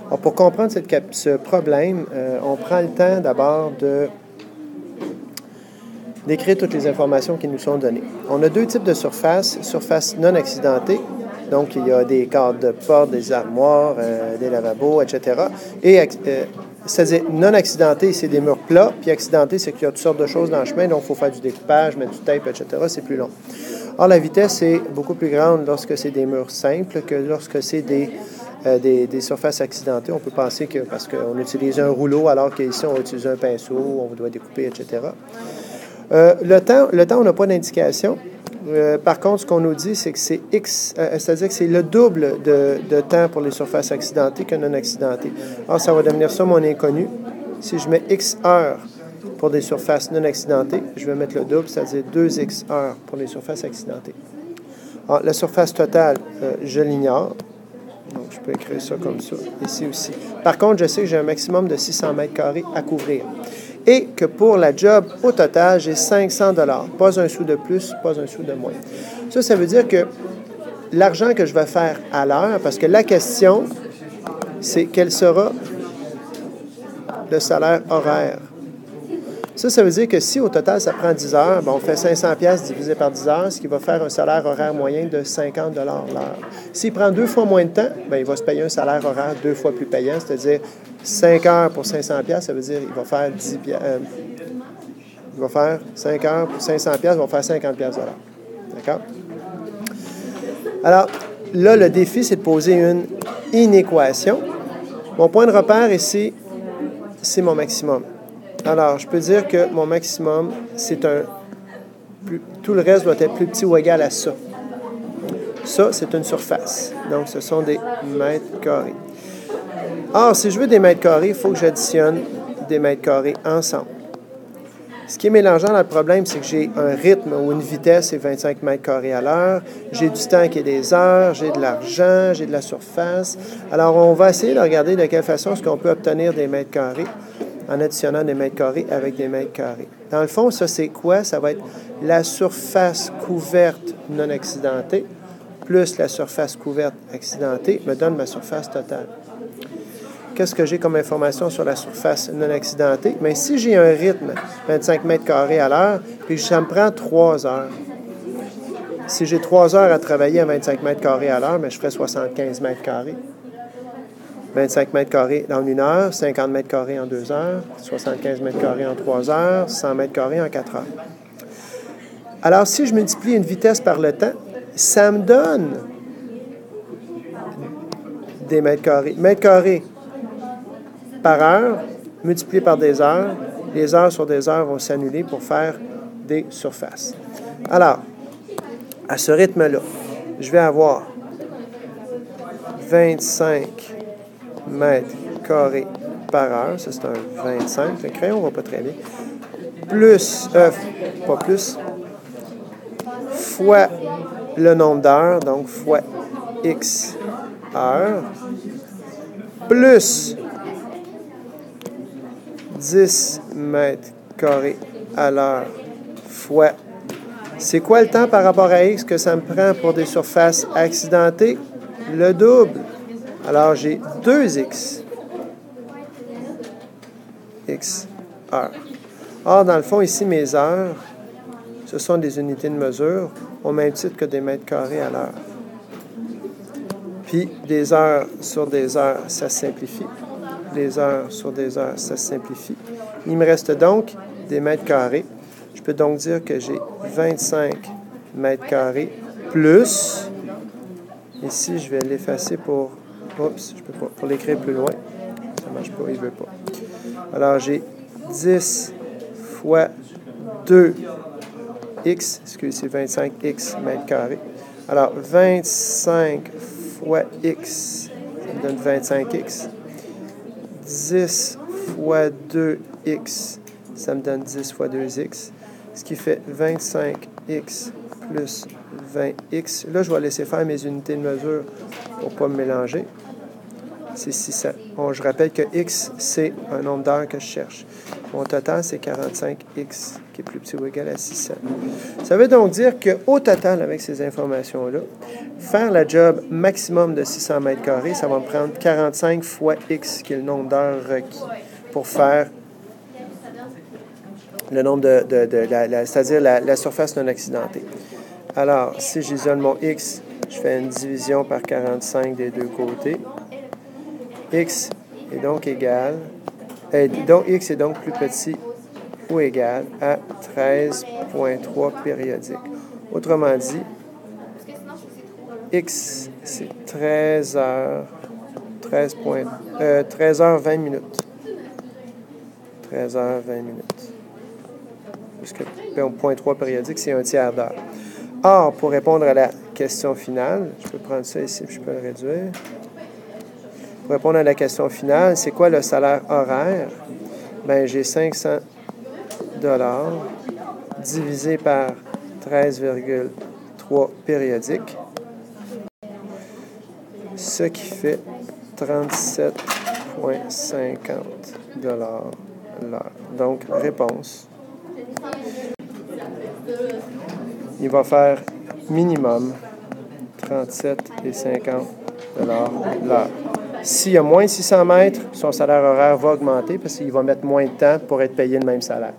Alors, pour comprendre ce problème, on prend le temps d'abord d'écrire toutes les informations qui nous sont données. On a deux types de surfaces. Surface non accidentée, donc il y a des cadres de porte, des armoires, des lavabos, etc. Et c'est-à-dire non accidenté, c'est des murs plats, puis accidenté, c'est qu'il y a toutes sortes de choses dans le chemin, donc il faut faire du découpage, mettre du tape, etc. C'est plus long. Or, la vitesse est beaucoup plus grande lorsque c'est des murs simples que lorsque c'est des surfaces accidentées. On peut penser que parce qu'on utilise un rouleau alors qu'ici, on utilise un pinceau, on doit découper, etc. Le temps, on n'a pas d'indication. Par contre, ce qu'on nous dit, c'est que c'est X, c'est-à-dire que c'est le double de temps pour les surfaces accidentées que non accidentées. Alors, ça va devenir ça mon inconnu. Si je mets X heures pour des surfaces non accidentées, je vais mettre le double, c'est-à-dire 2X heures pour les surfaces accidentées. Alors, la surface totale, je l'ignore. Donc, je peux écrire ça comme ça, ici aussi. Par contre, je sais que j'ai un maximum de 600 mètres carrés à couvrir. Et que pour la job, au total, j'ai 500 $. Pas un sou de plus, pas un sou de moins. Ça veut dire que l'argent que je vais faire à l'heure, parce que la question, c'est quel sera le salaire horaire. Ça veut dire que si au total, ça prend 10 heures, on fait 500 $ divisé par 10 heures, ce qui va faire un salaire horaire moyen de 50 $ l'heure. S'il prend 2 fois moins de temps, il va se payer un salaire horaire 2 fois plus payant, c'est-à-dire 5 heures pour 500 $, ça veut dire qu'il va faire 10 $. Il va faire 5 heures pour 500 $, il va faire 50 $ de l'heure. D'accord? Alors, là, le défi, c'est de poser une inéquation. Mon point de repère ici, c'est mon maximum. Alors, je peux dire que mon maximum, c'est tout le reste doit être plus petit ou égal à ça. Ça, c'est une surface. Donc, ce sont des mètres carrés. Or, si je veux des mètres carrés, il faut que j'additionne des mètres carrés ensemble. Ce qui est mélangeant dans le problème, c'est que j'ai un rythme ou une vitesse, c'est 25 mètres carrés à l'heure. J'ai du temps qui est des heures, j'ai de l'argent, j'ai de la surface. Alors, on va essayer de regarder de quelle façon est-ce qu'on peut obtenir des mètres carrés en additionnant des mètres carrés avec des mètres carrés. Dans le fond, ça, c'est quoi? Ça va être la surface couverte non accidentée plus la surface couverte accidentée me donne ma surface totale. Qu'est-ce que j'ai comme information sur la surface non accidentée? Bien, si j'ai un rythme 25 mètres carrés à l'heure, puis ça me prend 3 heures. Si j'ai 3 heures à travailler à 25 mètres carrés à l'heure, bien, je ferai 75 mètres carrés. 25 mètres carrés en 1 heure, 50 mètres carrés en 2 heures, 75 mètres carrés en 3 heures, 100 mètres carrés en 4 heures. Alors, si je multiplie une vitesse par le temps, ça me donne des mètres carrés. Mètres carrés par heure, multiplié par des heures. Les heures sur des heures vont s'annuler pour faire des surfaces. Alors, à ce rythme-là, je vais avoir 25 mètres carrés par heure. Ça, c'est un 25. Le crayon ne va pas très bien. Plus, pas plus, fois le nombre d'heures, donc fois X heures, plus 10 mètres carrés à l'heure fois. C'est quoi le temps par rapport à X que ça me prend pour des surfaces accidentées? Le double. Alors, j'ai 2X. X heures. Or, dans le fond, ici, mes heures, ce sont des unités de mesure au même titre que des mètres carrés à l'heure. Puis, des heures sur des heures, ça se simplifie. Des heures sur des heures, ça se simplifie. Il me reste donc des mètres carrés. Je peux donc dire que j'ai 25 mètres carrés plus, ici, je vais l'effacer pour, oups, je peux pas, pour l'écrire plus loin. Ça ne marche pas, il ne veut pas. Alors, j'ai 10 fois 2x, c'est 25x mètres carrés. Alors, 25 fois x, ça me donne 25x. 10 fois 2x, ça me donne 10 fois 2x, ce qui fait 25x plus 20x. Là, je vais laisser faire mes unités de mesure pour ne pas me mélanger. c'est 600. Bon, je rappelle que X, c'est un nombre d'heures que je cherche. Mon total, c'est 45X, qui est plus petit ou égal à 600. Ça veut donc dire qu'au total, avec ces informations-là, faire la job maximum de 600 mètres carrés, ça va me prendre 45 fois X, qui est le nombre d'heures requis, pour faire le nombre c'est-à-dire la surface non accidentée. Alors, si j'isole mon X, je fais une division par 45 des deux côtés. X est donc égal, donc X est donc plus petit ou égal à 13,3 périodiques. Autrement dit, X, c'est 13 heures 20 minutes. 13 heures 20 minutes. Puisque 0,3 périodique, c'est un tiers d'heure. Or, pour répondre à la question finale, je peux prendre ça ici, puis je peux le réduire. Pour répondre à la question finale, c'est quoi le salaire horaire? Bien, j'ai 500 $ divisé par 13,3 périodiques, ce qui fait 37,50 $ l'heure. Donc, réponse. Il va faire minimum 37,50 $ l'heure. S'il y a moins de 600 mètres, son salaire horaire va augmenter parce qu'il va mettre moins de temps pour être payé le même salaire.